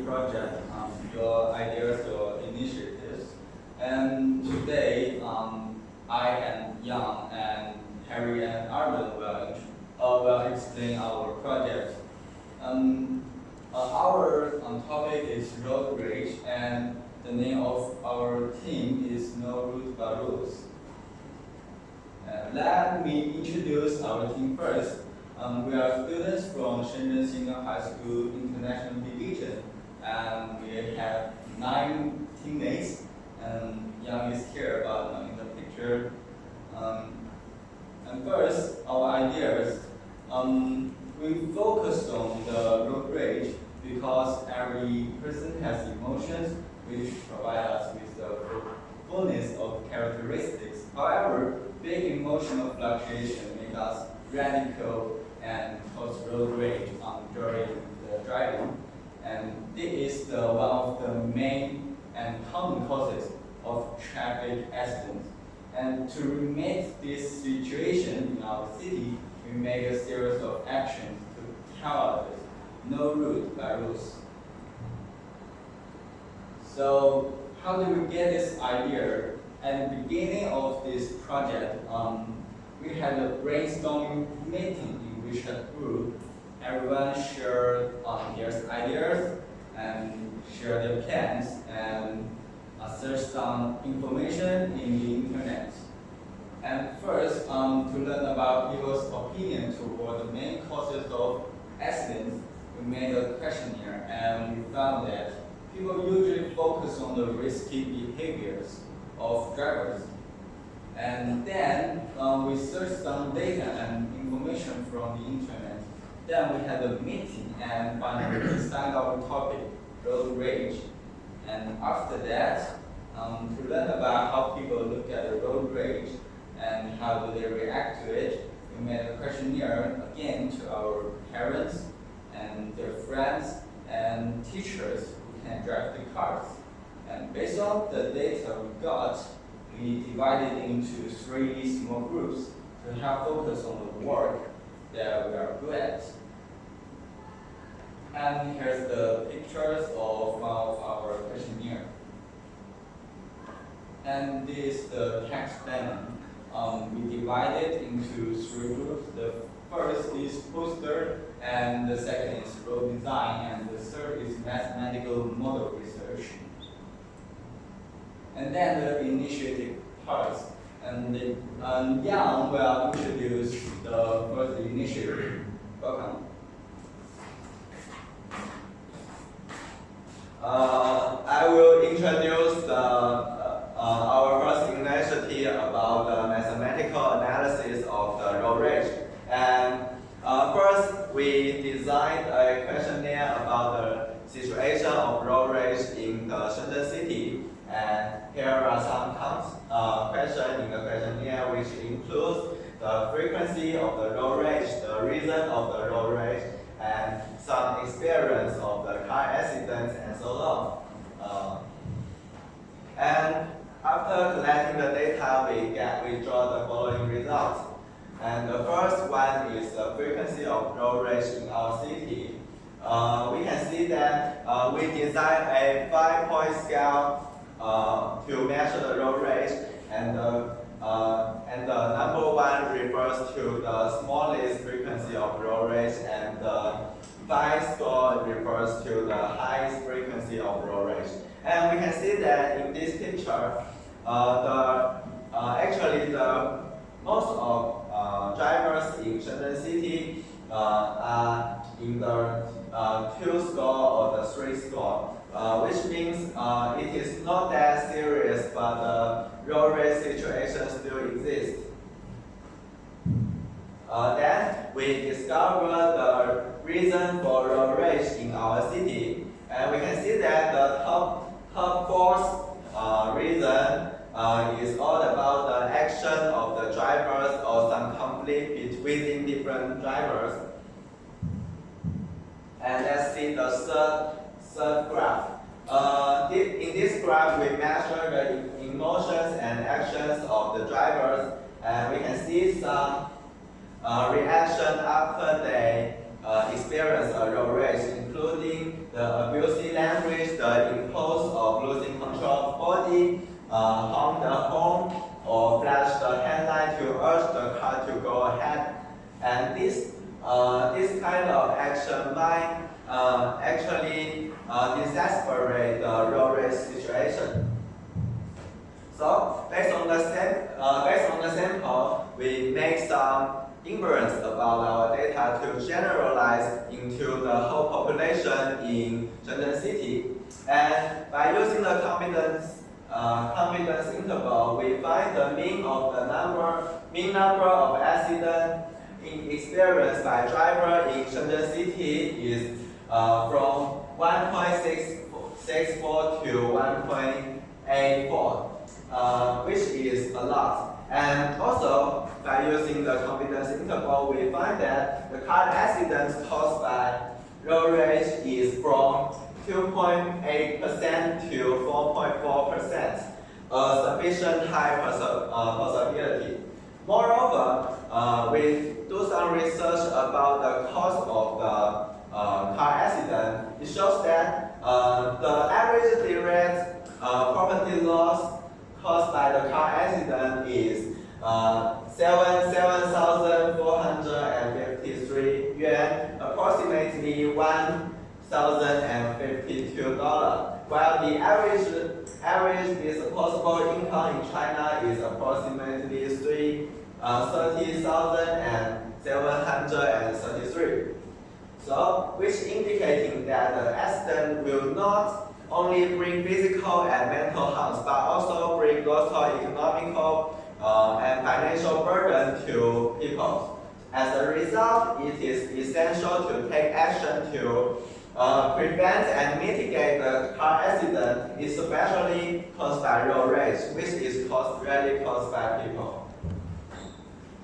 project, your ideas, your initiatives. And today, I and Yang and Harry and Arden will explain our project. Our topic is road rage, and the name of our team is No Route But Rules. Let me introduce our team first. We are students from Shenzhen Senior High School International Division, and we have 9 teammates. And Yang is here, but not in the picture. And first, our ideas. We focused on the road rage because every person has emotions which provide us with the fullness of characteristics. However, big emotional fluctuation make us radical and cause road rage during the driving. And this is one of the main and common causes of traffic accidents. And to remit this situation in our city, we make a series of actions to tell others, no route but rules. So how do we get this idea? At the beginning of this project, we had a brainstorming meeting in which a group, everyone shared their ideas and shared their plans and search some information in the internet. And first, to learn about people's opinion toward the main causes of accidents, we made a questionnaire, and we found that people usually focus on the risky behaviors of drivers. And then we searched some data and information from the internet. Then we had a meeting and finally decided our topic, road rage. And after that, to learn about how people look at the road rage and how do they react to it, we made a questionnaire again to our parents and their friends and teachers who can drive the cars. And based on the data we got, we divided into 3 small groups to help focus on the work that we are good at. And here's the pictures of one of our questionnaire. And this is the text plan. We divided into 3 groups. The first is poster, and the second is road design, and the third is mathematical model research. And then the initiative parts. And Yang will introduce the first initiative. Welcome. I will introduce our first initiative about the mathematical analysis of the road rage. And first, we designed a questionnaire about the situation of road rage in the Shenzhen city. And here are some questions in the questionnaire, which includes the frequency of the road rage, the reason of the road rage, and some experience of the car accidents, and so on. And after collecting the data, we draw the following results. And the first one is the frequency of road rage in our city. We can see that we designed a 5-point scale to measure the road rage, and the number 1 refers to the smallest frequency of road rage, and the 5 score refers to the highest frequency of road rage. And we can see that in this picture, actually most of drivers in Shenzhen city are in the 2 score or the 3 score, which means it is not that serious, but the road rage situation still exists. Then we discover the reason for road rage in our city, and we can see that the top 4th reason is all about the action of the drivers or some conflict between different drivers. And let's see the third graph. In this graph, we measure the emotions and actions of the drivers, and we can see some reaction after they experience a road rage, including the abusive language, the impulse of losing control of body, honk the horn, or flash the headlight to urge the car to go ahead. And this kind of action might actually exasperate the road rage situation. So based on the sample, we make some inference about our data to generalize into the whole population in Shenzhen City. And by using the confidence interval, we find the mean number of accidents experienced by driver in Shenzhen City is from 1.64 to 1.84. Which is a lot. And also, by using the confidence interval, we find that the car accidents caused by road rage is from 2.8% to 4.4%, a sufficient high possibility. Moreover, we do some research about the cause of the car accident. It shows that the average direct property loss caused by the car accident is 7,453 yuan, approximately $1,052, while the average disposable income in China is approximately 30,733. So, which indicating that the accident will not only bring physical and mental harms, but also bring local, economical, and financial burden to people. As a result, it is essential to take action to prevent and mitigate the car accident, especially caused by road rage, which is rarely caused by people.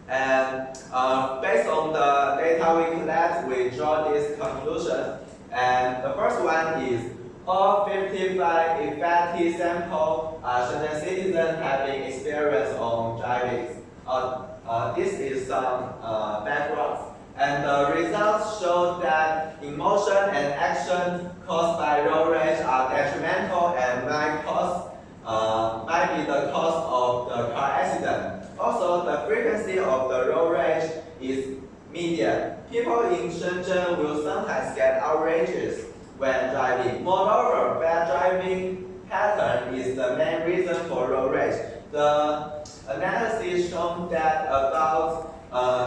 And based on the data we collect, we draw this conclusion. And the first one is all 55 effective sample Shenzhen citizens having experience on driving. This is some background. And the results show that emotion and action caused by road rage are detrimental and might be the cause of the car accident. Also, the frequency of the road rage is medium. People in Shenzhen will sometimes get outrageous when driving. Moreover, bad driving pattern is the main reason for road rage. The analysis shown that about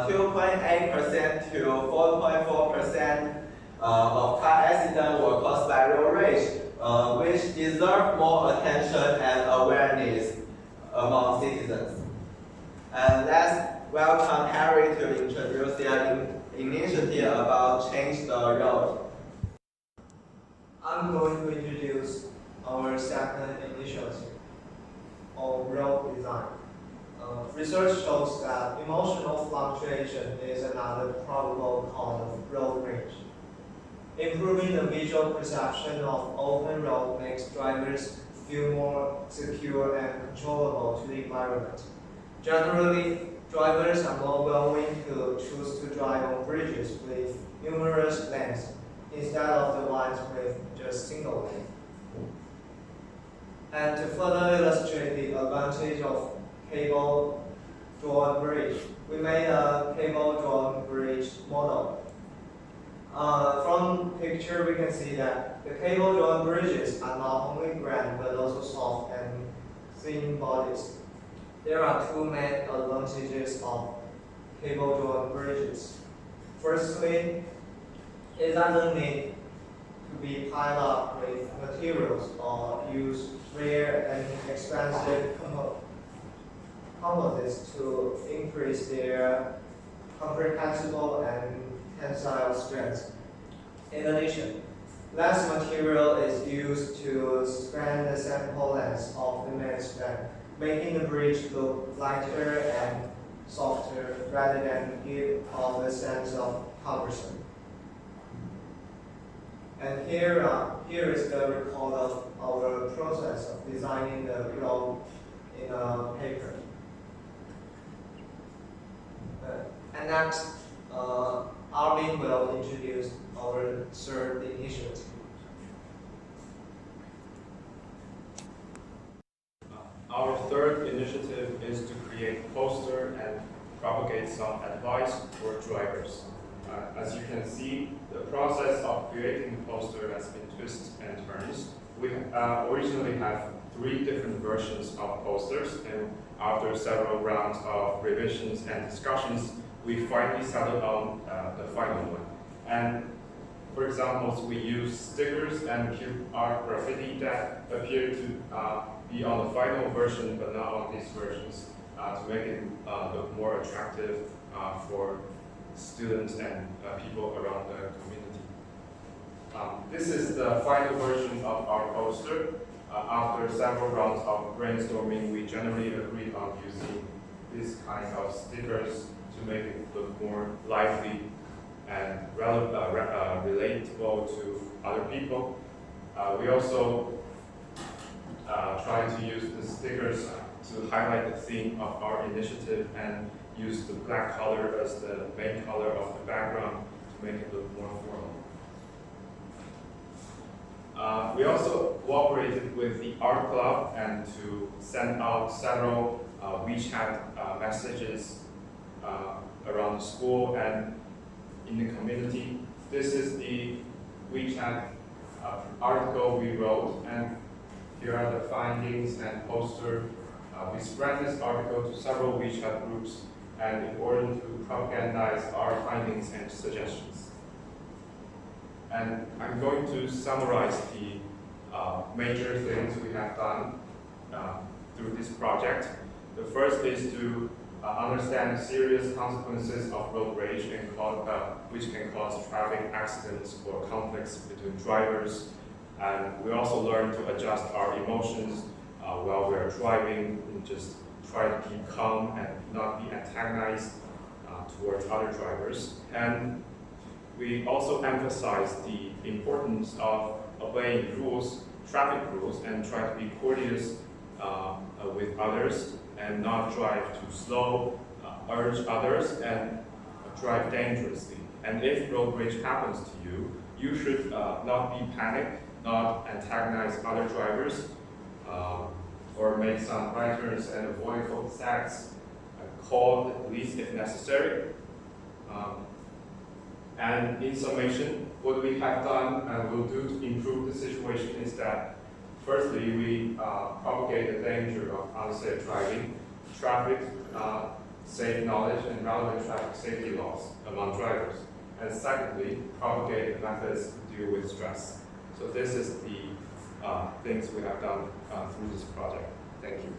2.8% to 4.4% of car accidents were caused by road rage, which deserve more attention and awareness among citizens. And let's welcome Harry to introduce their initiative about Change the Road. I'm going to introduce our second initiative on road design. Research shows that emotional fluctuation is another probable cause of road rage. Improving the visual perception of open road makes drivers feel more secure and controllable to the environment. Generally, drivers are more willing to choose to drive on bridges with numerous lanes instead of the ones with just single lane. And to further illustrate the advantage of cable-drawn bridge, we made a cable-drawn bridge model. From picture, we can see that the cable-drawn bridges are not only grand but also soft and thin bodies. There are two main advantages of cable-drawn bridges. Firstly, it doesn't need to be piled up with materials or use rare and expensive composites to increase their comprehensible and tensile strength. In addition, less material is used to span the sample length of the main span, making the bridge look lighter and softer rather than give off a sense of cumbersome. And here is the record of our process of designing the road in a paper. And next, Armin will introduce our third initiative. Our third initiative is to create poster and propagate some advice for drivers. As you can see, the process of creating the poster has been twists and turns. We originally have 3 different versions of posters, and after several rounds of revisions and discussions, we finally settled on the final one. And for example, we use stickers and QR graffiti that appear to be on the final version, but not on these versions, to make it look more attractive for students and people around the community. This is the final version of our poster. After several rounds of brainstorming, we generally agreed on using this kind of stickers to make it look more lively and relatable to other people. We also try to use the stickers to highlight the theme of our initiative and use the black color as the main color of the background to make it look more formal. We also cooperated with the art club and to send out several WeChat messages around the school and in the community. This is the WeChat article we wrote, and here are the findings and poster. We spread this article to several WeChat groups and in order to propagandize our findings and suggestions. And I'm going to summarize the major things we have done through this project. The first is to understand serious consequences of road rage and which can cause traffic accidents or conflicts between drivers. And we also learn to adjust our emotions while we are driving and just try to keep calm and not be antagonized towards other drivers. And we also emphasize the importance of obeying rules, traffic rules, and try to be courteous with others and not drive too slow, urge others, and drive dangerously. And if road rage happens to you, you should not be panicked, not antagonize other drivers, or make some right turns and avoid cul-de-sacs, call the police if necessary. And in summation, what we have done and will do to improve the situation is that, firstly, we propagate the danger of unsafe driving, traffic safe knowledge, and relevant traffic safety laws among drivers. And secondly, propagate the methods to deal with stress. So this is the things we have done through this project. Thank you.